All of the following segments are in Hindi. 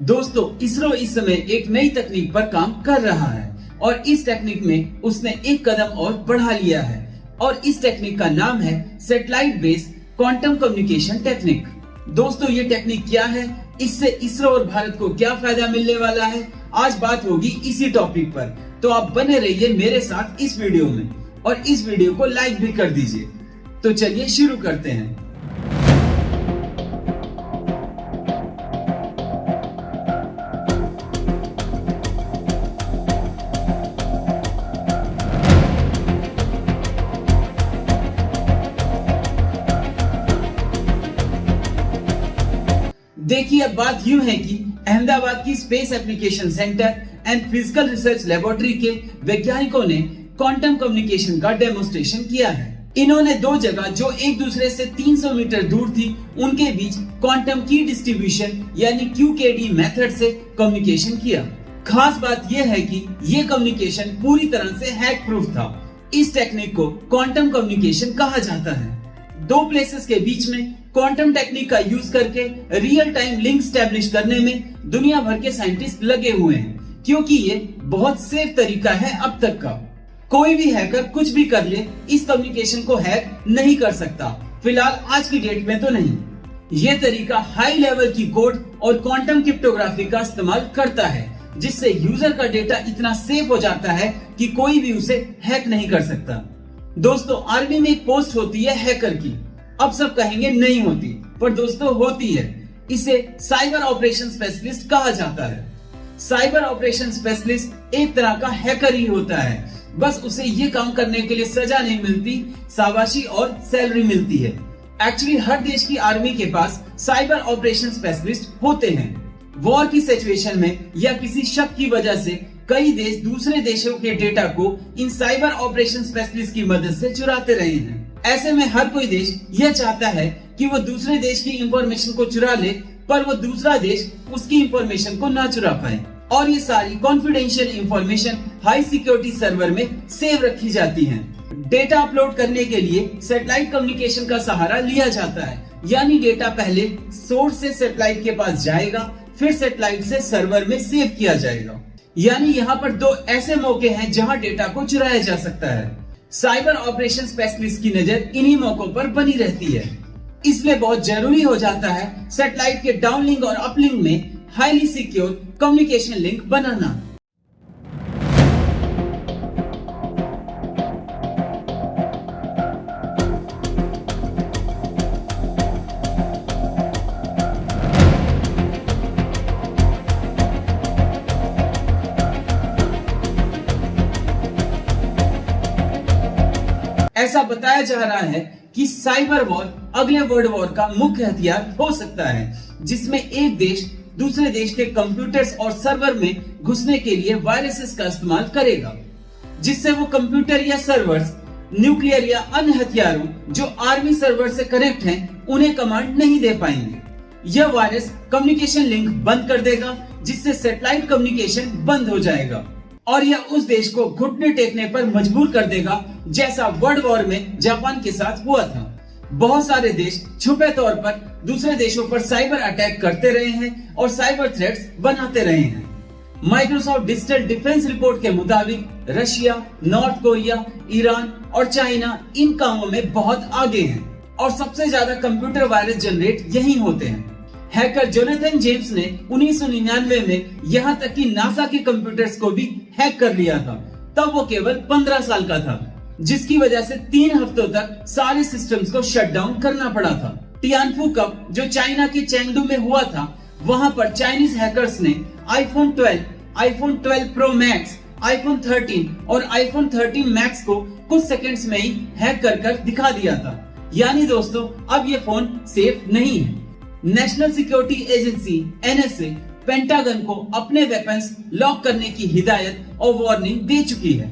दोस्तों, इसरो इस समय एक नई तकनीक पर काम कर रहा है और इस टेक्निक में उसने एक कदम और बढ़ा लिया है और इस टेक्निक का नाम है satellite based quantum communication technique. दोस्तों, ये टेक्निक क्या है, इससे इसरो और भारत को क्या फायदा मिलने वाला है, आज बात होगी इसी टॉपिक पर। तो आप बने रहिए मेरे साथ इस वीडियो में और इस वीडियो को लाइक भी कर दीजिए। तो चलिए शुरू करते हैं। देखिए, अब बात यूं है कि अहमदाबाद की space application centre and physical research laboratory के वैज्ञानिकों ने क्वांटम कम्युनिकेशन का डेमोन्स्ट्रेशन किया है। इन्होंने दो जगह जो एक दूसरे से 300 मीटर दूर थी उनके बीच क्वांटम की डिस्ट्रीब्यूशन यानी QKD मेथड से कम्युनिकेशन किया। खास बात यह है कि ये कम्युनिकेशन पूरी तरह से हैक प्रूफ था। इस टेक्निक को क्वांटम कम्युनिकेशन कहा जाता है। दो प्लेसेस के बीच में क्वांटम टेक्निक का यूज करके रियल टाइम लिंक स्टैब्लिश करने में दुनिया भर के साइंटिस्ट लगे हुए हैं, क्योंकि ये बहुत सेफ तरीका है अब तक का। कोई भी हैकर कुछ भी कर ले, इस कम्युनिकेशन को हैक नहीं कर सकता, फिलहाल आज की डेट में तो नहीं। ये तरीका हाई लेवल की कोड और क्वांटम क्रिप्टोग्राफी का इस्तेमाल करता है, जिससे यूजर का डेटा इतना सेफ हो जाता है कि कोई भी उसे हैक नहीं कर सकता। दोस्तों, आर्मी में एक पोस्ट होती है हैकर की। अब सब कहेंगे नहीं होती, पर दोस्तों होती है। इसे साइबर ऑपरेशन स्पेशलिस्ट कहा जाता है। साइबर ऑपरेशन स्पेशलिस्ट एक तरह का हैकर ही होता है, बस उसे ये काम करने के लिए सजा नहीं मिलती, शाबाशी और सैलरी मिलती है। एक्चुअली हर देश की आर्मी के पास साइबर ऑपरेशन स्पेशलिस्ट होते हैं। वॉर की सिचुएशन में या किसी शक की वजह से कई देश दूसरे देशों के डेटा को इन साइबर ऑपरेशन स्पेशलिस्ट की मदद से चुराते रहे हैं। ऐसे में हर कोई देश यह चाहता है कि वो दूसरे देश की इंफॉर्मेशन को चुरा ले, पर वो दूसरा देश उसकी इंफॉर्मेशन को ना चुरा पाए। और ये सारी confidential information high security server में सेव रखी जाती है। डेटा अपलोड करने के लिए सैटेलाइट कम्युनिकेशन का सहारा लिया जाता है, यानी डेटा पहले सोर्स से सैटेलाइट के पास जाएगा, फिर सैटेलाइट से सर्वर में सेव किया जाएगा। यानी यहाँ पर दो ऐसे मौके हैं जहाँ डेटा को चुराया जा सकता है। साइबर ऑपरेशन स्पेशलिस्ट की नजर इन्हीं मौकों पर बनी रहती है। इसलिए बहुत जरूरी हो जाता है सैटेलाइट के डाउनलिंक और अपलिंक में हाईली सिक्योर कम्युनिकेशन लिंक बनाना। ऐसा बताया जा रहा है कि साइबर वॉर अगले वर्ल्ड वॉर का मुख्य हथियार हो सकता है, जिसमें एक देश दूसरे देश के कंप्यूटर्स और सर्वर में घुसने के लिए वायरसेस का इस्तेमाल करेगा, जिससे वो कंप्यूटर या सर्वर्स न्यूक्लियर या अन्य हथियारों जो आर्मी सर्वर से कनेक्ट हैं उन्हें कमांड नहीं दे पाएंगे। यह वायरस कम्युनिकेशन लिंक बंद कर देगा, जिससे सैटेलाइट कम्युनिकेशन बंद हो जाएगा और यह उस देश को घुटने टेकने पर मजबूर कर देगा, जैसा वर्ल्ड वॉर में जापान के साथ हुआ था। बहुत सारे देश छुपे तौर पर दूसरे देशों पर साइबर अटैक करते रहे हैं और साइबर थ्रेट्स बनाते रहे हैं। माइक्रोसॉफ्ट डिजिटल डिफेंस रिपोर्ट के मुताबिक रशिया, नॉर्थ कोरिया, ईरान और चाइना इन कामों में बहुत आगे हैं और सबसे ज्यादा कंप्यूटर वायरस जनरेट यहीं होते हैं। हैकर जोनाथन जेम्स ने 1999 में यहाँ तक कि नासा के कंप्यूटर्स को भी हैक कर लिया था। तब वो केवल 15 साल का था, जिसकी वजह से 3 हफ्तों तक सारे सिस्टम्स को शट डाउन करना पड़ा था। टियानफू कप जो चाइना के चेंगडू में हुआ था, वहाँ पर चाइनीज हैकर्स ने iPhone 12, iPhone 12 Pro Max, iPhone 13 और iPhone 13 Max को कुछ सेकंड्स में ही हैक कर दिखा दिया था। यानी दोस्तों, अब ये फोन सेफ नहीं है। National security agency NSA pentagon को अपने वेपन्स लॉक करने की हिदायत और वार्निंग दे चुकी है।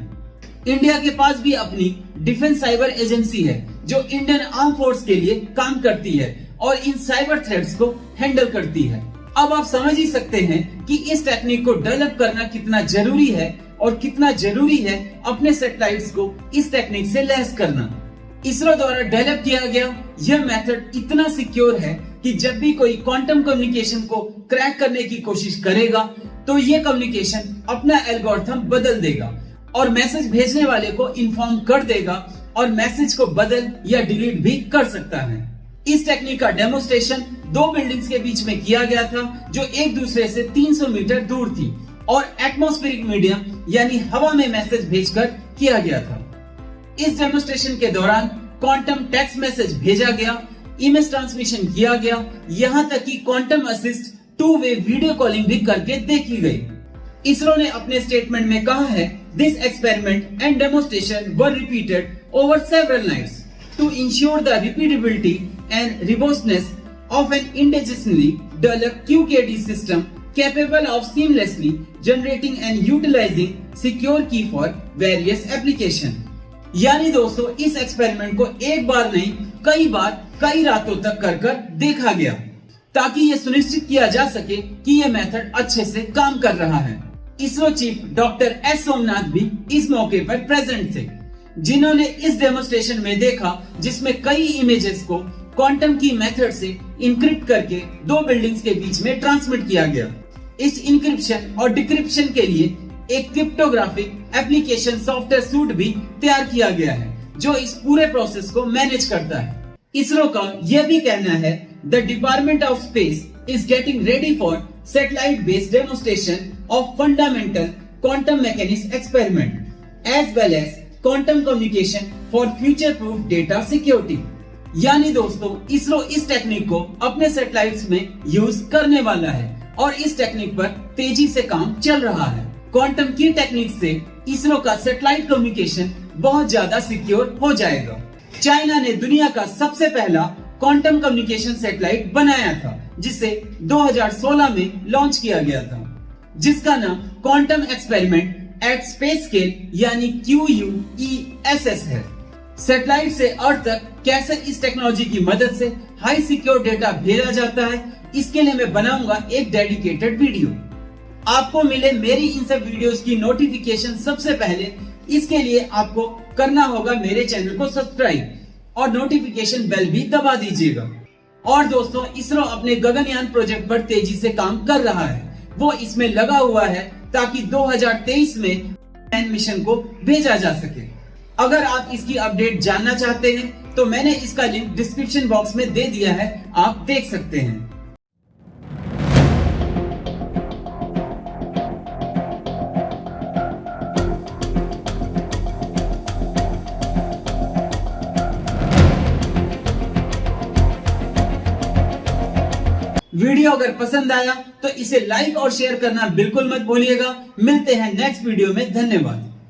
इंडिया के पास भी अपनी डिफेंस साइबर एजेंसी है जो इंडियन आर्म फोर्स के लिए काम करती है और इन साइबर थ्रेट्स को हैंडल करती है। अब आप समझ ही सकते हैं कि इस टेक्निक को डेवलप करना कितना जरूरी है और कितना जरूरी है अपने सैटेलाइट्स को इस टेक्निक से लैस करना। इसरो द्वारा डेवलप किया गया यह मेथड इतना सिक्योर है कि जब भी कोई क्वांटम कम्युनिकेशन को क्रैक करने की कोशिश करेगा तो ये कम्युनिकेशन अपना एल्गोरिथम बदल देगा और मैसेज भेजने वाले को इन्फॉर्म कर देगा और मैसेज को बदल या डिलीट भी कर सकता है। इस टेक्निक का डेमोस्ट्रेशन दो बिल्डिंग्स के बीच में किया गया था जो एक दूसरे से 300 मीटर दूर थी और एटमॉस्फेरिक मीडियम यानी हवा में मैसेज भेजकर किया गया था। इस डेमोस्ट्रेशन के दौरान क्वांटम टेक्स्ट मैसेज भेजा गया, इमेज ट्रांसमिशन किया गया, यहाँ तक कि quantum assist two way video calling भी करके देखी गई। इसरो ने अपने स्टेटमेंट में कहा है, this experiment and demonstration were repeated over several nights to ensure the repeatability and robustness of an indigenously developed QKD system capable of seamlessly generating and utilizing secure key for various application। यानी दोस्तों इस एक्सपेरिमेंट को एक बार नहीं कई बार कई रातों तक कर देखा गया ताकि ये सुनिश्चित किया जा सके कि ये मेथड अच्छे से काम कर रहा है। ISRO chief doctor S Somnath भी इस मौके पर प्रेजेंट थे, जिन्होंने इस डेमोस्ट्रेशन में देखा जिसमें कई इमेजेस को क्वांटम की मेथड से इनक्रिप्ट करके दो बिल्डिंग्स के बीच में ट्रांसमिट किया गया। इस इनक्रिप्शन और डिक्रिप्शन के लिए एक क्रिप्टोग्राफिक एप्लीकेशन सॉफ्टवेयर सूट भी तैयार किया गया है जो इस पूरे प्रोसेस को मैनेज करता है। इसरो का यह भी कहना है, the department of space is getting ready for satellite based demonstration of fundamental quantum mechanics experiment as well as quantum communication for future proof data security. यानी दोस्तों इसरो इस टेक्निक को अपने सैटेलाइट्स में यूज करने वाला है और इस टेक्निक पर तेजी से काम चल रहा है। क्वांटम की टेक्निक से इसरो का सैटेलाइट कम्युनिकेशन बहुत ज्यादा सिक्योर हो जाएगा। चाइना ने दुनिया का सबसे पहला क्वांटम कम्युनिकेशन सैटेलाइट बनाया था जिसे 2016 में लॉन्च किया गया था, जिसका नाम quantum experiment at space scale यानी QUESS है। सैटेलाइट से अर्थ तक कैसे इस टेक्नोलॉजी की मदद से हाई सिक्योर डेटा भेजा जाता है, इसके लिए मैं बनाऊंगा एक डेडिकेटेड वीडियो। आपको मिले मेरी इन सब वीडियोस की नोटिफिकेशन सबसे पहले, इसके लिए आपको करना होगा मेरे चैनल को सब्सक्राइब और नोटिफिकेशन बेल भी दबा दीजिएगा। और दोस्तों इसरो अपने गगनयान प्रोजेक्ट पर तेजी से काम कर रहा है, वो इसमें लगा हुआ है ताकि 2023 में मिशन को भेजा जा सके। अगर आप इसकी अपडेट जानना चाहते हैं तो मैंने इसका लिंक डिस्क्रिप्शन बॉक्स में दे दिया है, आप देख सकते हैं। वीडियो अगर पसंद आया तो इसे लाइक और शेयर करना बिल्कुल मत भूलिएगा। मिलते हैं नेक्स्ट वीडियो में, धन्यवाद।